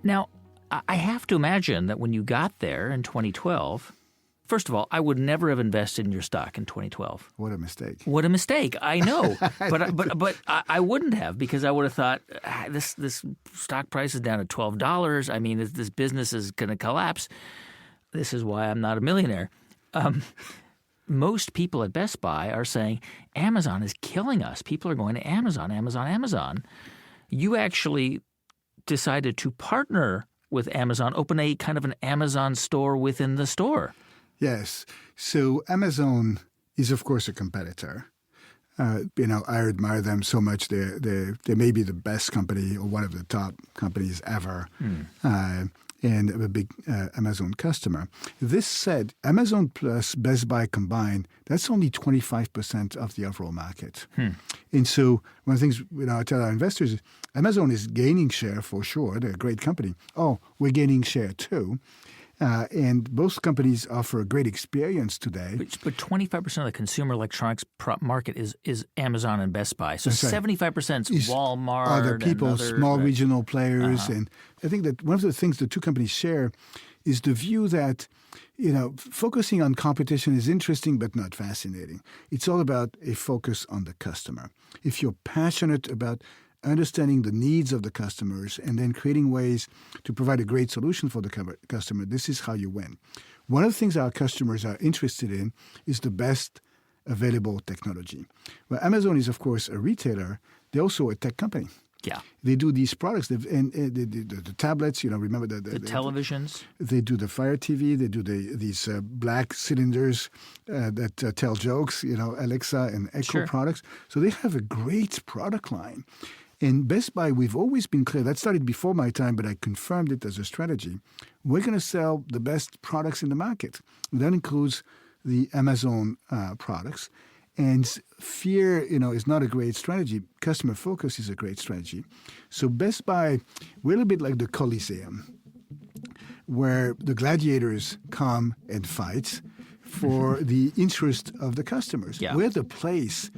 Now, I have to imagine that when you got there in 2012, first of all, I would never have invested in your stock in 2012. What a mistake. What a mistake. I know. but I wouldn't have, because I would have thought this stock price is down to $12. I mean, this business is going to collapse. This is why I'm not a millionaire. Most people at Best Buy are saying Amazon is killing us. People are going to Amazon, Amazon, Amazon. You actually decided to partner with Amazon, open a kind of an Amazon store within the store. Yes. So Amazon is, of course, a competitor. I admire them so much. They may be the best company or one of the top companies ever. And I'm a big Amazon customer. This said, Amazon plus Best Buy combined, that's only 25% of the overall market. And so one of the things I tell our investors is Amazon is gaining share for sure. They're a great company. Oh, we're gaining share too. And both companies offer a great experience today. But 25% of the consumer electronics market is Amazon and Best Buy. So 75% is Walmart. Other people, and other, small regional players. And I think that one of the things the two companies share is the view that, focusing on competition is interesting but not fascinating. It's all about a focus on the customer. If you're passionate about understanding the needs of the customers and then creating ways to provide a great solution for the customer, this is how you win. One of the things our customers are interested in is the best available technology. Well, Amazon is, of course, a retailer. They're also a tech company. Yeah. They do these products, and the tablets, remember the televisions? They do the Fire TV. They do these black cylinders that tell jokes, Alexa and Echo products. So they have a great product line. In Best Buy, we've always been clear. That started before my time, but I confirmed it as a strategy. We're going to sell the best products in the market. That includes the Amazon products. And fear, is not a great strategy. Customer focus is a great strategy. So Best Buy, we're a little bit like the Coliseum, where the gladiators come and fight for the interest of the customers. Yeah. We're the place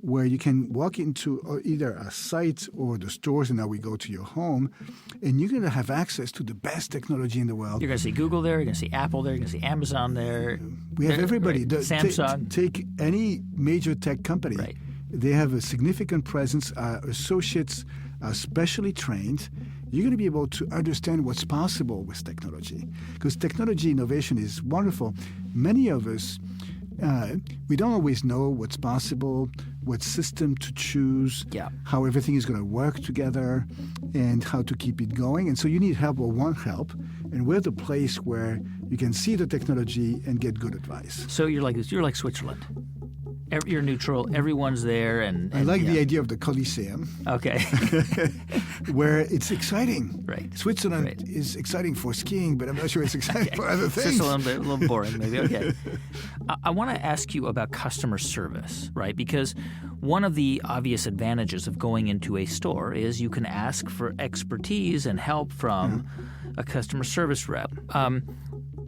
where you can walk into either a site or the stores, and now we go to your home, and you're going to have access to the best technology in the world. You're going to see Google there, you're going to see Apple there, you're going to see Amazon there. We have everybody. Right. Samsung. Take any major tech company. Right. They have a significant presence. Our associates are specially trained. You're going to be able to understand what's possible with technology, because technology innovation is wonderful. Many of us, we don't always know what's possible, what system to choose, how everything is going to work together, and how to keep it going. And so you need help or want help. And we're the place where you can see the technology and get good advice. So you're like Switzerland. You're neutral. Everyone's there, and I like the idea of the Coliseum. Okay, where it's exciting. Right. Switzerland is exciting for skiing, but I'm not sure it's exciting for other things. Switzerland, a little boring, maybe. Okay. I want to ask you about customer service, right? Because one of the obvious advantages of going into a store is you can ask for expertise and help from a customer service rep.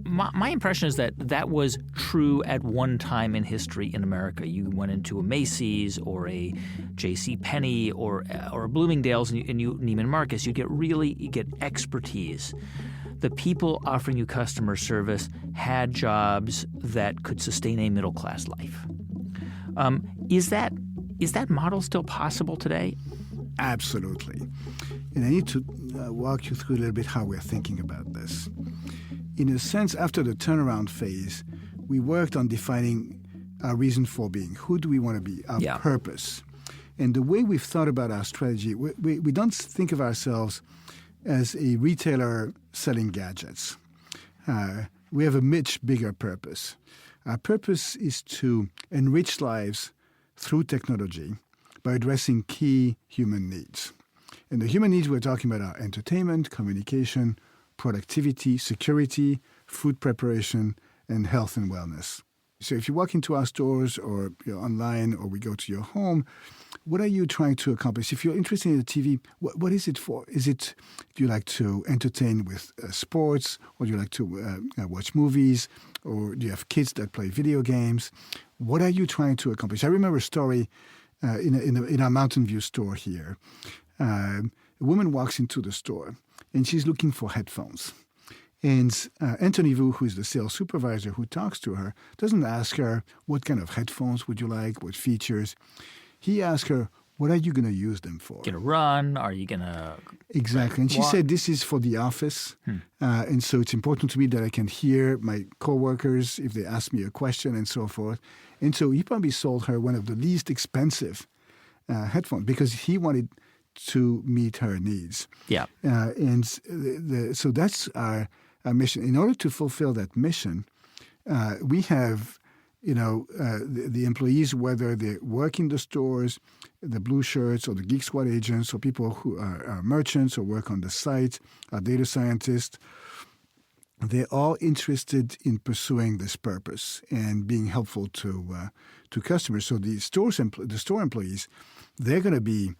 My impression is that was true at one time in history in America. You went into a Macy's or a J.C. Penney or a Bloomingdale's and Neiman Marcus. You get expertise. The people offering you customer service had jobs that could sustain a middle class life. Is that model still possible today? Absolutely. And I need to walk you through a little bit how we're thinking about this. In a sense, after the turnaround phase, we worked on defining our reason for being. Who do we want to be? Our purpose. And the way we've thought about our strategy, we don't think of ourselves as a retailer selling gadgets. We have a much bigger purpose. Our purpose is to enrich lives through technology by addressing key human needs. And the human needs we're talking about are entertainment, communication, productivity, security, food preparation, and health and wellness. So if you walk into our stores or online or we go to your home, what are you trying to accomplish? If you're interested in the TV, what is it for? Do you like to entertain with sports, or do you like to watch movies, or do you have kids that play video games? What are you trying to accomplish? I remember a story in our Mountain View store here. A woman walks into the store, and she's looking for headphones. And Anthony Vu, who is the sales supervisor who talks to her, doesn't ask her, what kind of headphones would you like, what features. He asks her, what are you going to use them for? Going to run? Are you going to... Exactly. And she said, this is for the office. And so it's important to me that I can hear my coworkers if they ask me a question and so forth. And so he probably sold her one of the least expensive headphones because he wanted to meet her needs. Yeah. So that's our mission. In order to fulfill that mission, we have, the employees, whether they work in the stores, the Blue Shirts or the Geek Squad agents, or people who are merchants or work on the site, are data scientists, they're all interested in pursuing this purpose and being helpful to customers. So the store employees, they're going to be,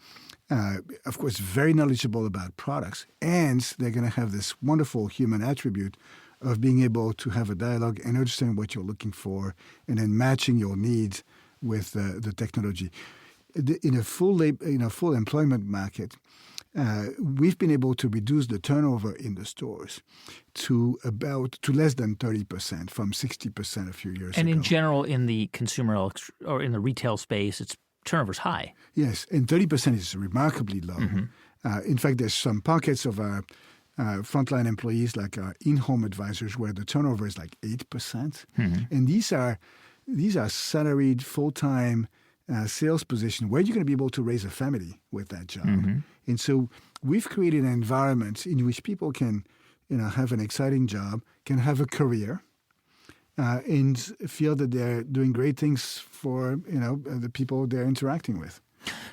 of course, very knowledgeable about products, and they're going to have this wonderful human attribute of being able to have a dialogue and understand what you're looking for, and then matching your needs with the technology. In a full employment market, we've been able to reduce the turnover in the stores to less than 30% from 60% a few years ago. And in general, in the consumer or in the retail space, turnover's high. Yes, and 30% is remarkably low. In fact, there's some pockets of our frontline employees, like our in-home advisors, where the turnover is like 8%. And these are salaried, full-time sales positions where you're going to be able to raise a family with that job. And so we've created an environment in which people can, have an exciting job, can have a career, and feel that they're doing great things for, the people they're interacting with.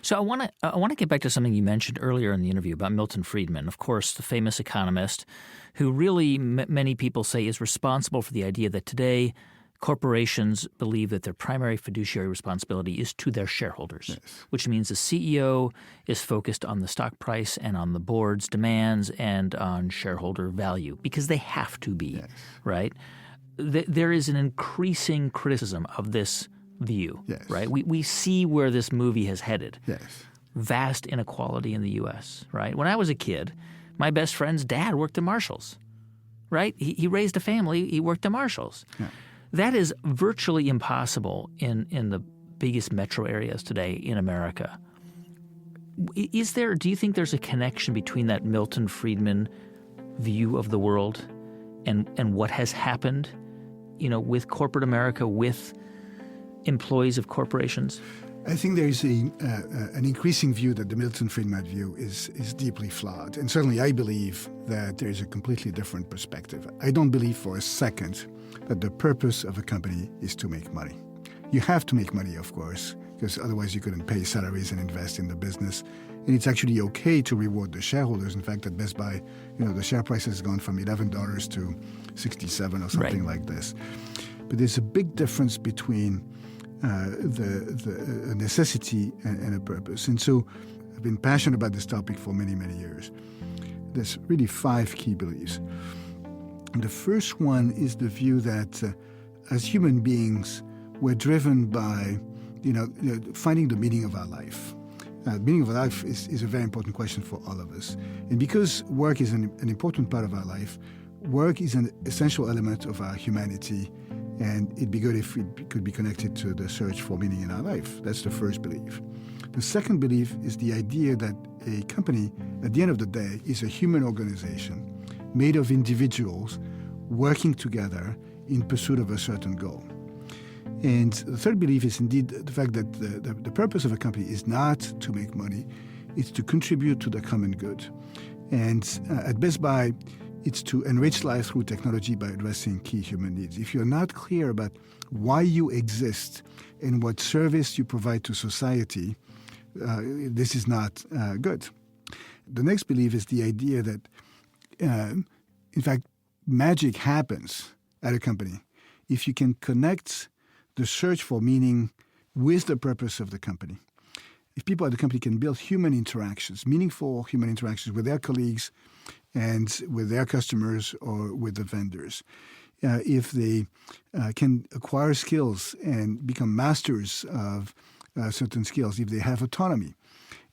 So I want to get back to something you mentioned earlier in the interview about Milton Friedman, of course, the famous economist, who really many people say is responsible for the idea that today corporations believe that their primary fiduciary responsibility is to their shareholders, which means the CEO is focused on the stock price and on the board's demands and on shareholder value because they have to be, right? There is an increasing criticism of this view, right? We see where this movie has headed. Vast inequality in the U.S., right? When I was a kid, my best friend's dad worked at Marshall's, right? He raised a family. He worked at Marshall's. That is virtually impossible in the biggest metro areas today in America. Do you think there's a connection between that Milton Friedman view of the world and what has happened, with corporate America, with employees of corporations? I think there is an increasing view that the Milton Friedman view is deeply flawed. And certainly I believe that there is a completely different perspective. I don't believe for a second that the purpose of a company is to make money. You have to make money, of course, because otherwise you couldn't pay salaries and invest in the business. And it's actually okay to reward the shareholders. In fact, at Best Buy, the share price has gone from $11 to $67 or something like this. But there's a big difference between the necessity and a purpose. And so I've been passionate about this topic for many, many years. There's really 5 key beliefs. And the first one is the view that as human beings, we're driven by, finding the meaning of our life. The meaning of our life is a very important question for all of us. And because work is an important part of our life, work is an essential element of our humanity, and it'd be good if it could be connected to the search for meaning in our life. That's the first belief. The second belief is the idea that a company, at the end of the day, is a human organization made of individuals working together in pursuit of a certain goal. And the third belief is indeed the fact that the purpose of a company is not to make money, it's to contribute to the common good. And at Best Buy, it's to enrich life through technology by addressing key human needs. If you're not clear about why you exist and what service you provide to society, this is not good. The next belief is the idea that, in fact, magic happens at a company if you can connect the search for meaning with the purpose of the company. If people at the company can build human interactions, meaningful human interactions with their colleagues and with their customers or with the vendors, if they can acquire skills and become masters of certain skills, if they have autonomy,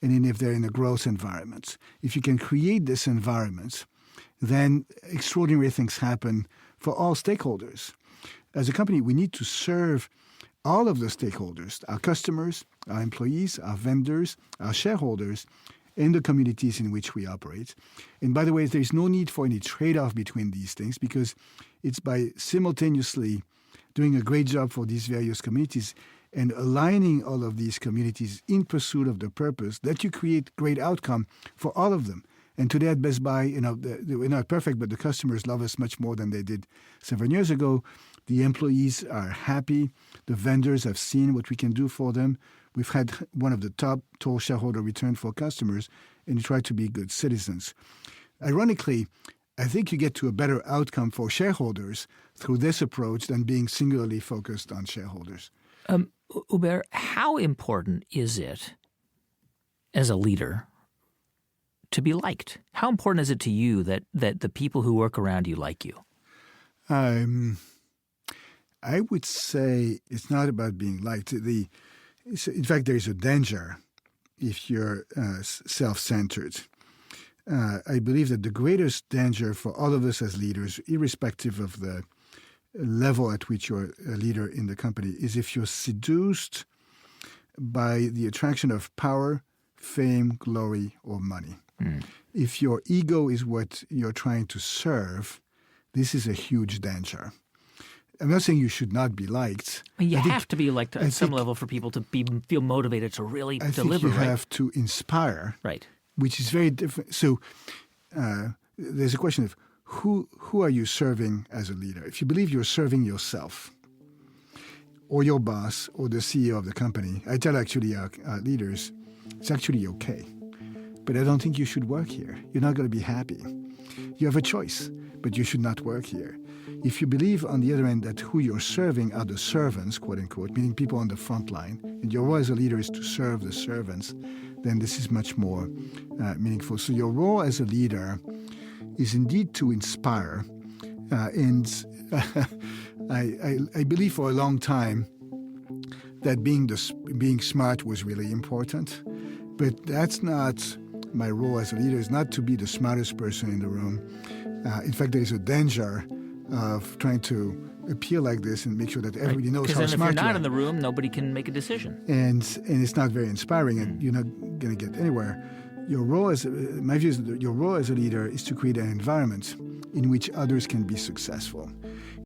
and then if they're in a growth environment, if you can create this environment then extraordinary things happen for all stakeholders. As a company, we need to serve all of the stakeholders, our customers, our employees, our vendors, our shareholders, and the communities in which we operate. And by the way, there's no need for any trade-off between these things, because it's by simultaneously doing a great job for these various communities and aligning all of these communities in pursuit of the purpose that you create great outcome for all of them. And today at Best Buy, we're not perfect, but the customers love us much more than they did 7 years ago. The employees are happy. The vendors have seen what we can do for them. We've had one of the top total shareholder return for customers, and we try to be good citizens. Ironically, I think you get to a better outcome for shareholders through this approach than being singularly focused on shareholders. Hubert, how important is it as a leader to be liked? How important is it to you that the people who work around you like you? I would say it's not about being liked. In fact, there is a danger if you're self-centered. I believe that the greatest danger for all of us as leaders, irrespective of the level at which you're a leader in the company, is if you're seduced by the attraction of power, fame, glory, or money. If your ego is what you're trying to serve, this is a huge danger. I'm not saying you should not be liked. You have to be liked at some level for people to feel motivated to really deliver. You have to inspire, right? Which is very different. So there's a question of who are you serving as a leader? If you believe you're serving yourself or your boss or the CEO of the company, I tell actually our leaders, it's actually okay. But I don't think you should work here. You're not going to be happy. You have a choice, but you should not work here. If you believe, on the other end, that who you're serving are the servants, quote unquote, meaning people on the front line, and your role as a leader is to serve the servants, then this is much more meaningful. So your role as a leader is indeed to inspire. And I believe for a long time that being smart was really important. But that's not my role as a leader, is not to be the smartest person in the room. In fact, there is a danger of trying to appear like this and make sure that everybody knows how smart you are. Because if you're not in the room, nobody can make a decision. And it's not very inspiring, and you're not going to get anywhere. Your role your role as a leader is to create an environment in which others can be successful.